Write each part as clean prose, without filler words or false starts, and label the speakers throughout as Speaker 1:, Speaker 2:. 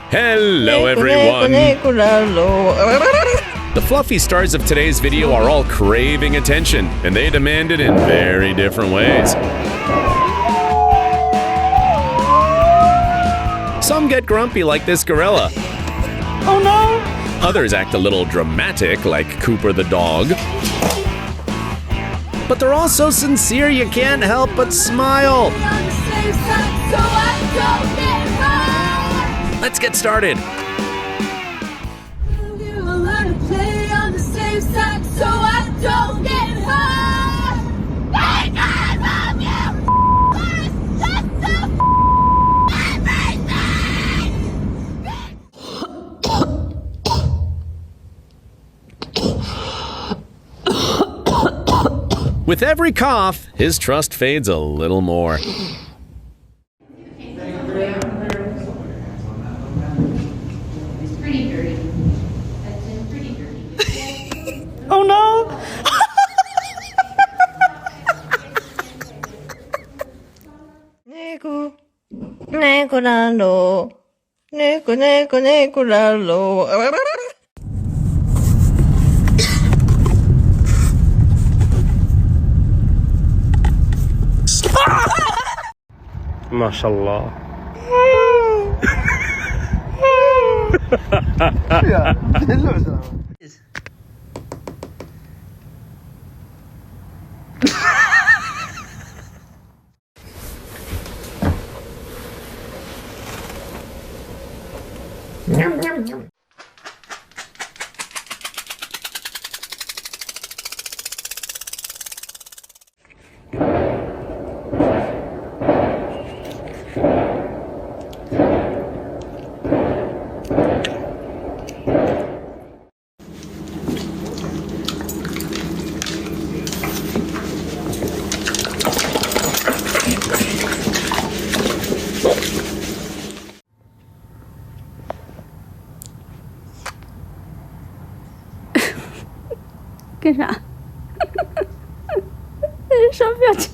Speaker 1: Hello everyone! The fluffy stars of today's video are all craving attention, and they demand it in very different ways. Some get grumpy like this gorilla.
Speaker 2: Oh no!
Speaker 1: Others act a little dramatic like Cooper the dog. But they're all so sincere you can't help but smile. Let's get started. With every cough, his trust fades a little more.
Speaker 2: Oh no!
Speaker 3: ما شاء الله.
Speaker 4: 干啥？什么表情？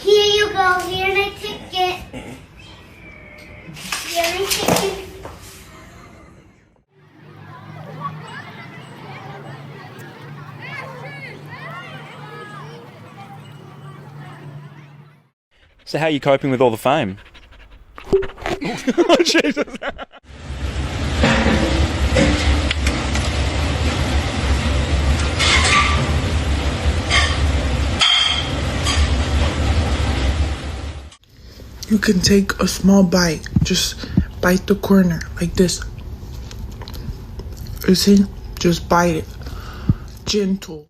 Speaker 5: Here you go. Here's my ticket. Here's my ticket.
Speaker 3: So how are you coping with all the fame? Oh, Jesus.
Speaker 6: You can take a small bite. Just bite the corner like this. You see? Just bite it. Gentle.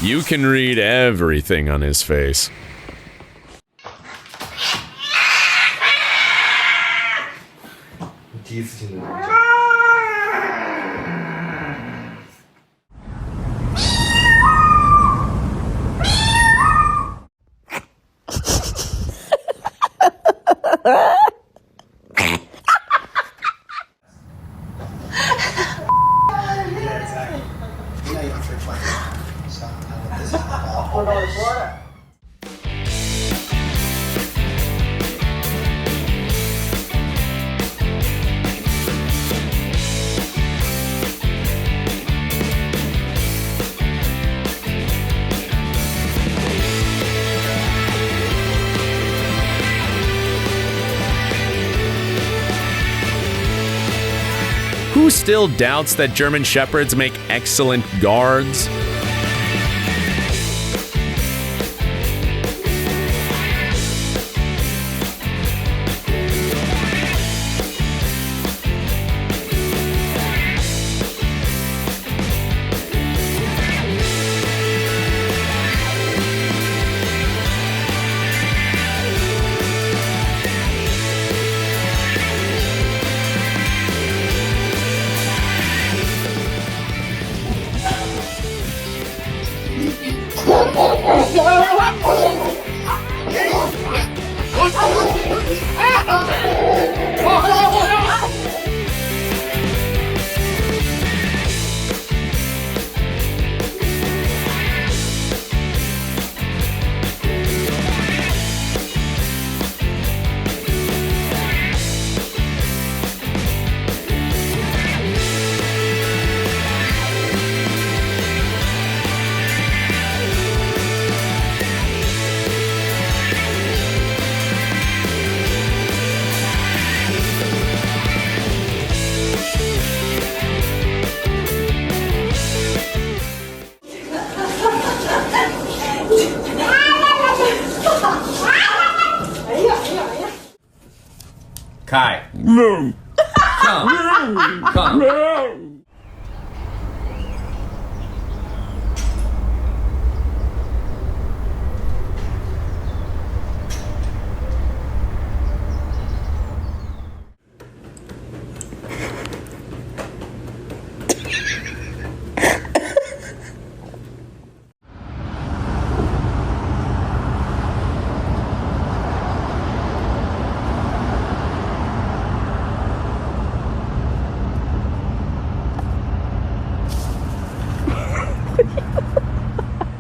Speaker 1: You can read everything on his face. Who still doubts that German Shepherds make excellent guards?
Speaker 7: Kai. No. Come. Come. No.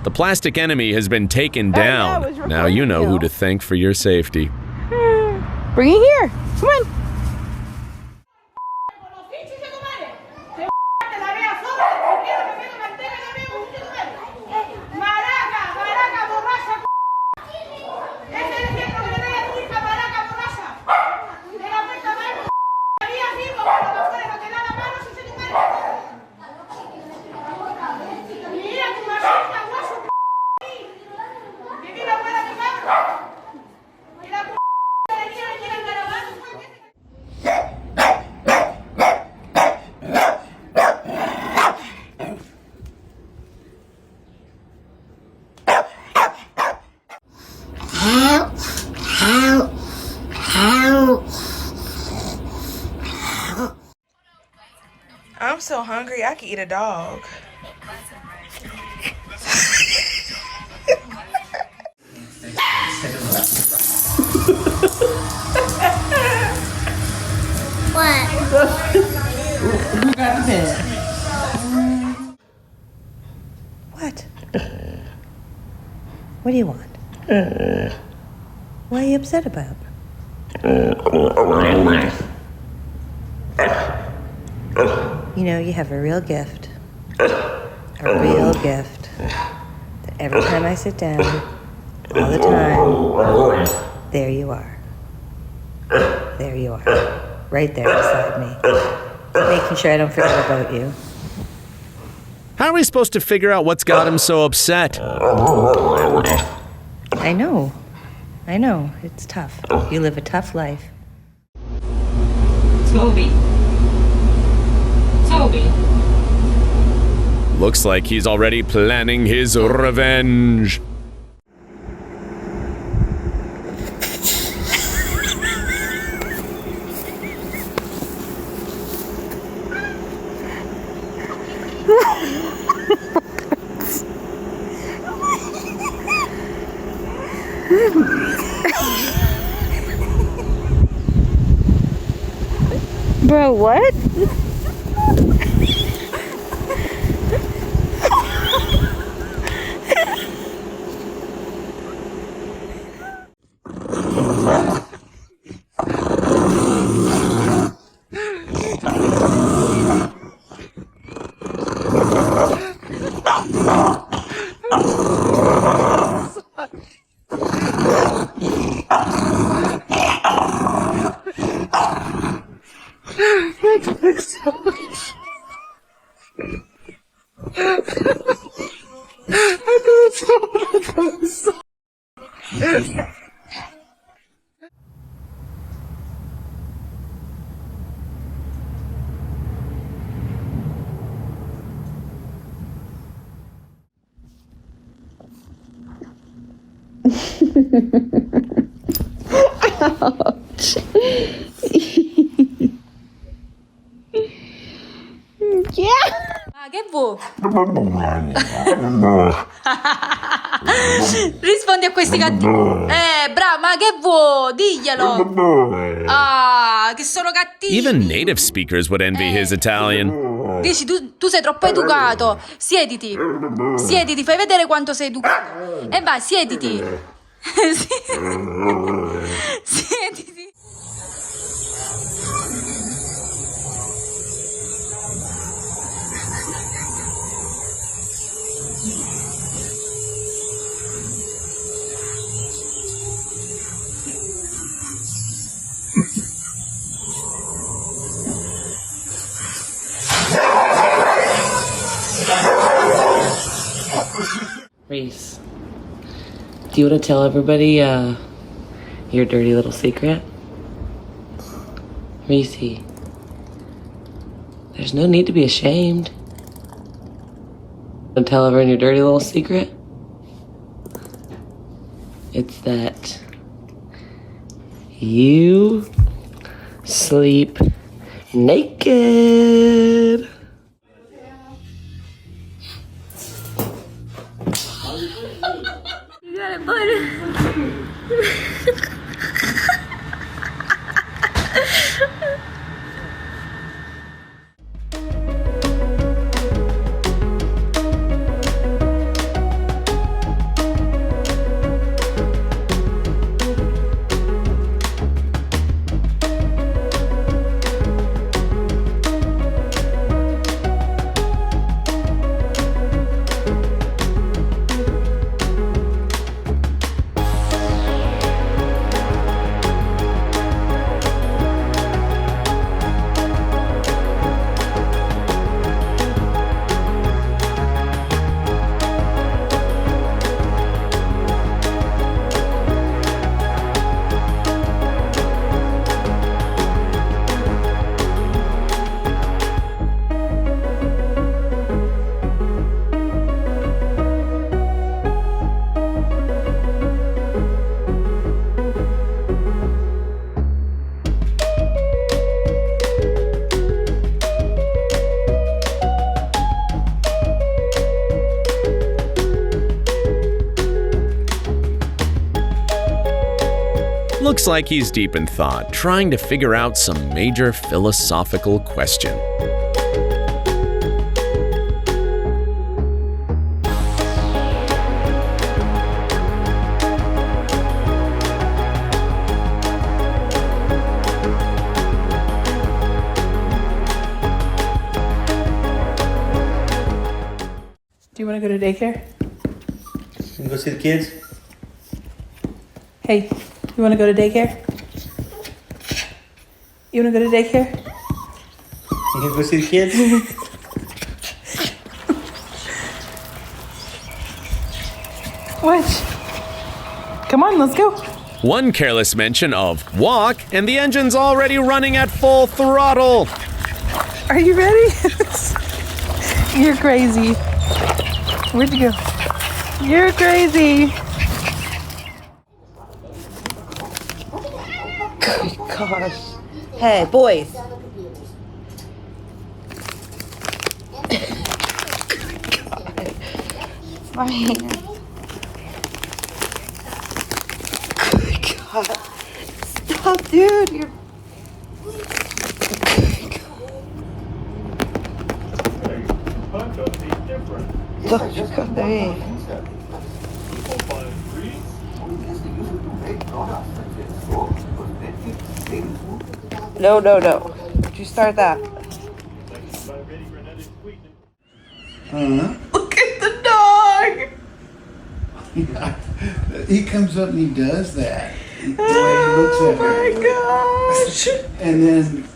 Speaker 1: The plastic enemy has been taken down. Now you know who to thank for your safety.
Speaker 4: Bring it here. Come on.
Speaker 8: I'm so hungry, I could eat a dog.
Speaker 5: What?
Speaker 2: Who got the pen?
Speaker 9: What? What do you want? What are you upset about? You know, you have a real gift. A real gift. That every time I sit down, all the time, there you are. There you are. Right there beside me. Making sure I don't forget about you.
Speaker 1: How are we supposed to figure out what's got him so upset?
Speaker 9: I know. It's tough. You live a tough life.
Speaker 10: Toby.
Speaker 1: Looks like he's already planning his revenge.
Speaker 4: Bro, what?
Speaker 10: Ma che vuoi? Rispondi a questi cattivi. Bravo, ma che vuoi? Diglielo. Ah, che sono cattivi.
Speaker 1: Even native speakers would envy his Italian.
Speaker 10: Dici, tu sei troppo educato. Siediti. Siediti, fai vedere quanto sei educato. E vai, siediti. Siediti.
Speaker 2: Reese, do you want to tell everybody your dirty little secret? Reese, there's no need to be ashamed. Want to tell everyone your dirty little secret? It's that you sleep naked.
Speaker 10: You got it, bud.
Speaker 1: Looks like he's deep in thought, trying to figure out some major philosophical question.
Speaker 2: Do you want to go to daycare?
Speaker 11: You can go see the kids?
Speaker 2: Hey, you want to go to daycare? You want to go to daycare?
Speaker 11: You can go see the kids?
Speaker 2: What? Come on, let's go.
Speaker 1: One careless mention of walk, and the engine's already running at full throttle.
Speaker 2: Are you ready? You're crazy. Where'd you go? You're crazy.
Speaker 9: Good gosh. Hey, boys. My hand. Good God. Stop, dude. You're. Don't you come to me. No. Don't you start that.
Speaker 2: Look at the dog.
Speaker 12: He comes up and he does that. The way he looks at her.
Speaker 2: Oh my gosh.
Speaker 12: And then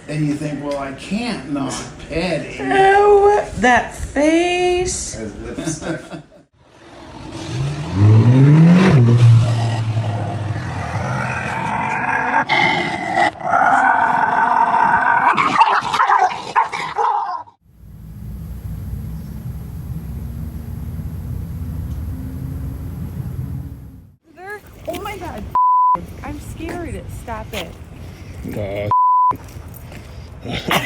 Speaker 12: And you think, well, I can't not pet him.
Speaker 8: Oh, that face.
Speaker 12: As lipstick.
Speaker 4: Oh my god. I'm scared. Stop it.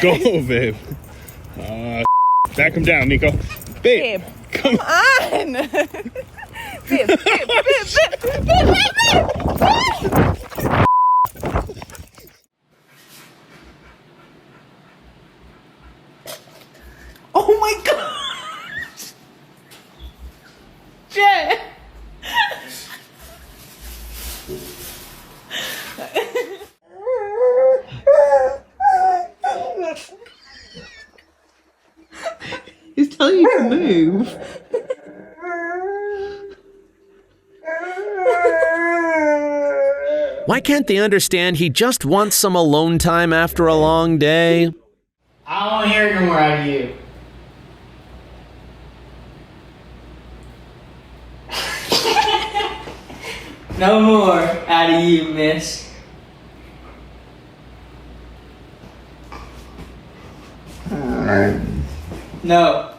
Speaker 13: Go, babe. Back him down, Nico. Babe, come
Speaker 4: on. babe.
Speaker 8: Oh my god. Jay.
Speaker 2: He's telling you to move.
Speaker 1: Why can't they understand he just wants some alone time after a long day?
Speaker 11: I don't want to hear no more out of you. No more out of you, miss. No.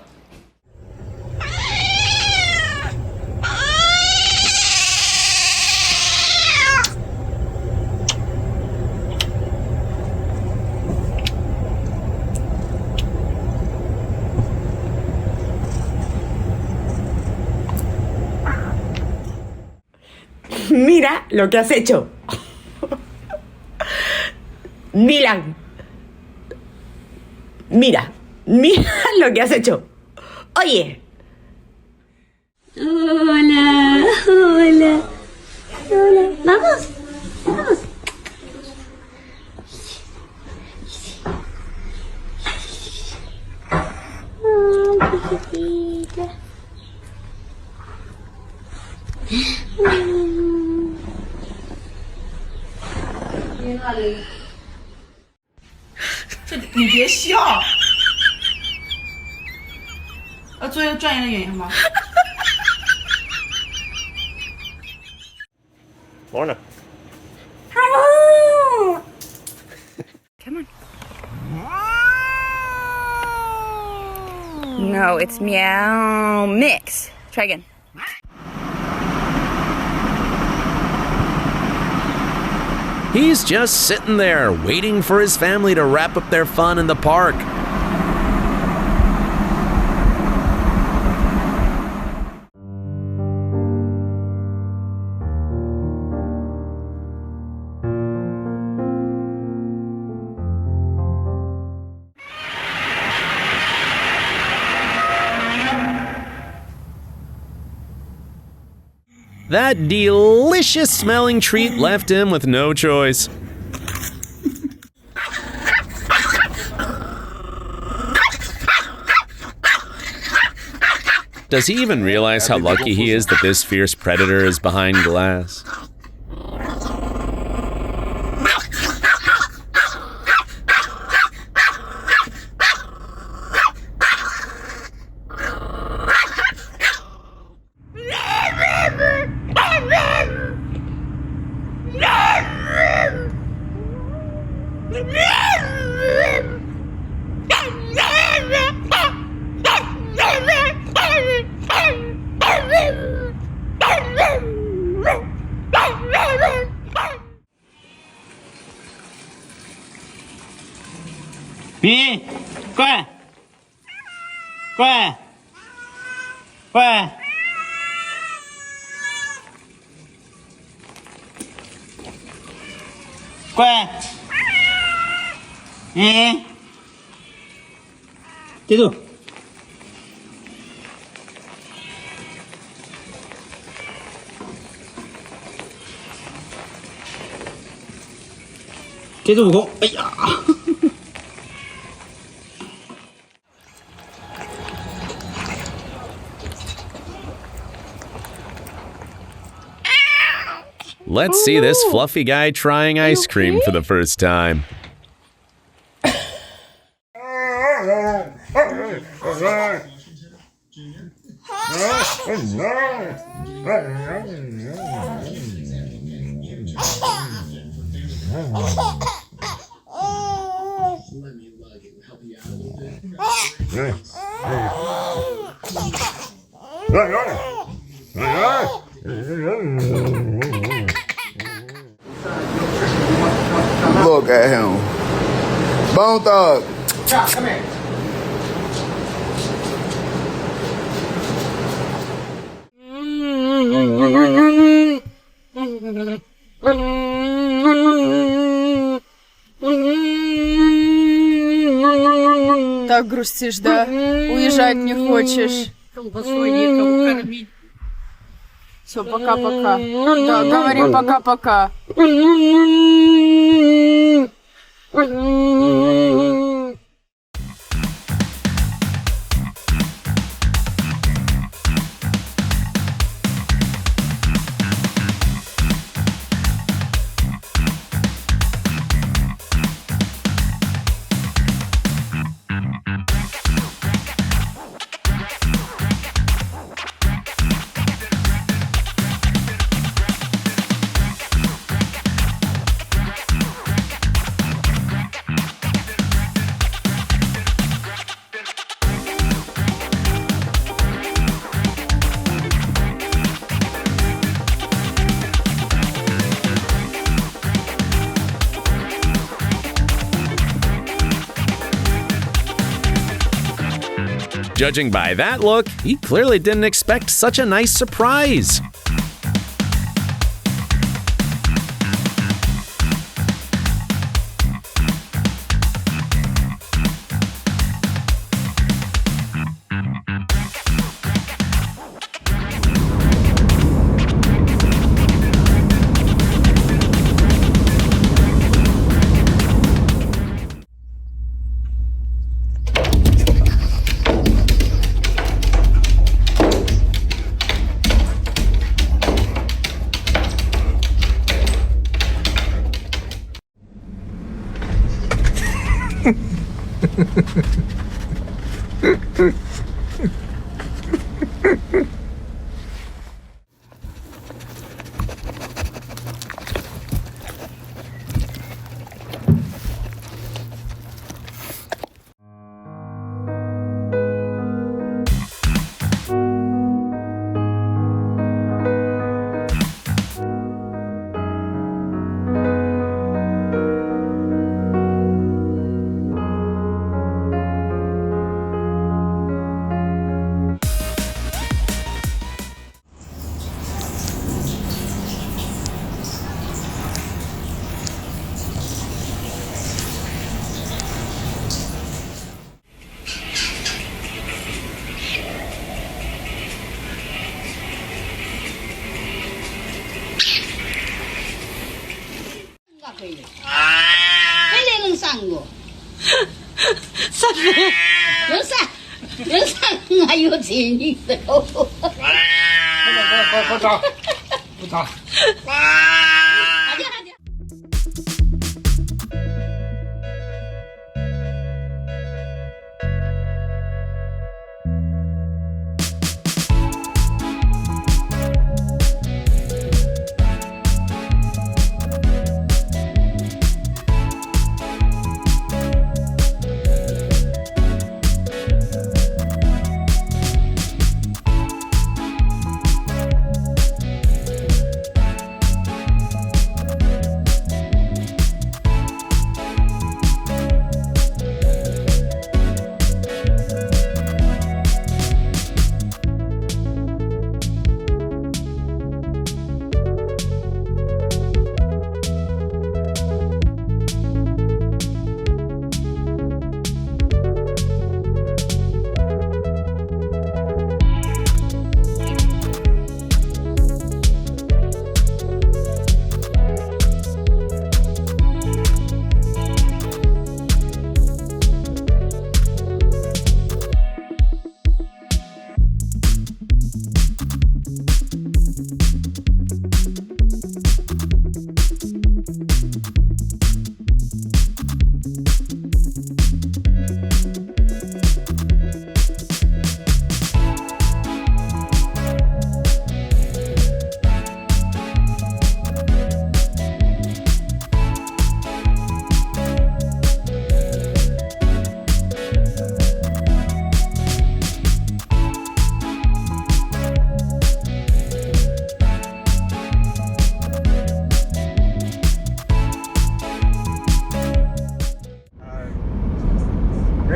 Speaker 2: Mira lo que has hecho. Milan. Mira lo que has hecho. Oye.
Speaker 5: Hola. Vamos. Oh, chiquitita.
Speaker 8: 你别笑。作为专业的演员吗？
Speaker 3: Lorna.
Speaker 4: Come on. No, it's meow mix. Try again.
Speaker 1: He's just sitting there, waiting for his family to wrap up their fun in the park. That delicious smelling treat left him with no choice. Does he even realize how lucky he is that this fierce predator is behind glass?
Speaker 11: Đi, qua. Qua. Qua. Qua. Nè. Tiếp tục. Tiếp tục không? Ây da.
Speaker 1: Let's see this fluffy guy trying ice cream for the first time.
Speaker 14: Look at him. Bone Thug.
Speaker 12: Come here.
Speaker 4: Так грустишь, да? Уезжать не хочешь.
Speaker 8: Колбасой некому кормить.
Speaker 4: Все, пока-пока. Да, говори пока-пока.
Speaker 1: Judging by that look, he clearly didn't expect such a nice surprise.
Speaker 5: 还有钱的时候。
Speaker 12: 不打。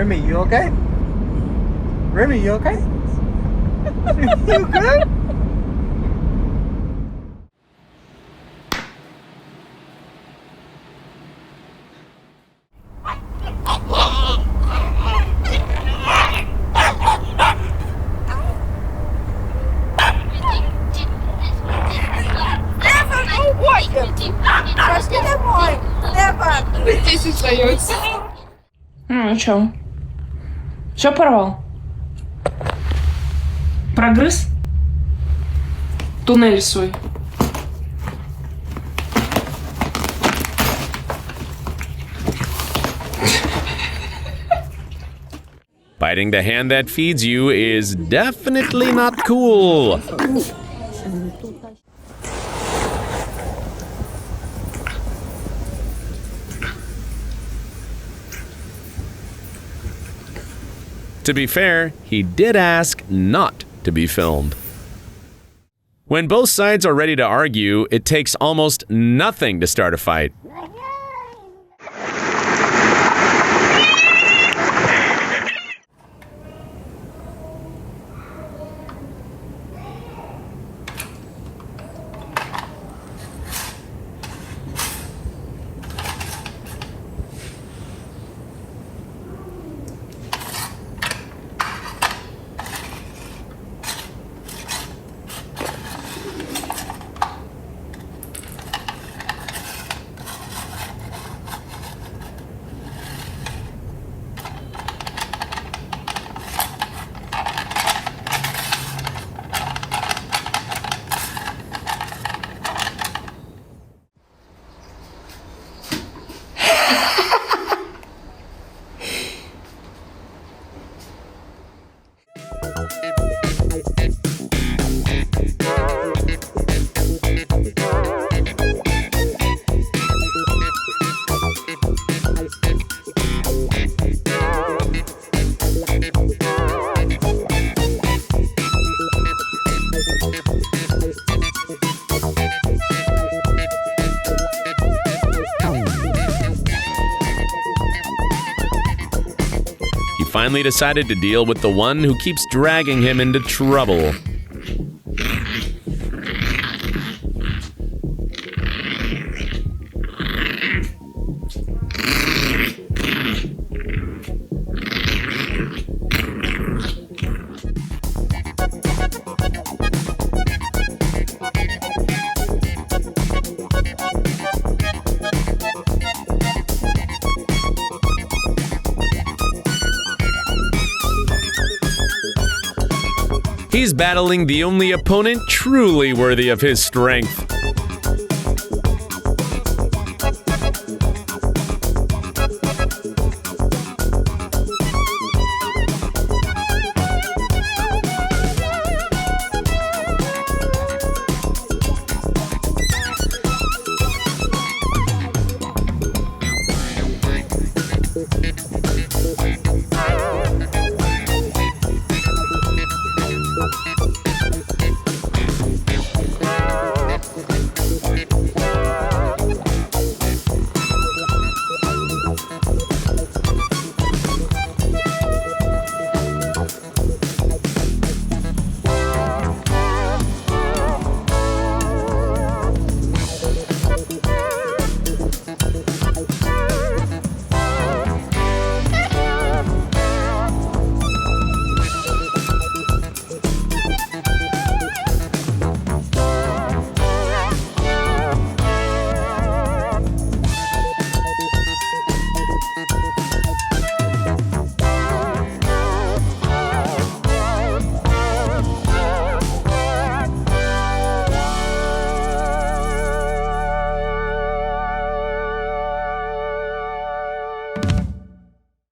Speaker 12: Remy, you okay? Remy, you okay? You good?
Speaker 4: Ну, чё? Всё порвал? Прогрыз? Туннель свой.
Speaker 1: Biting the hand that feeds you is definitely not cool. To be fair, he did ask not to be filmed. When both sides are ready to argue, it takes almost nothing to start a fight. Finally decided to deal with the one who keeps dragging him into trouble. He's battling the only opponent truly worthy of his strength.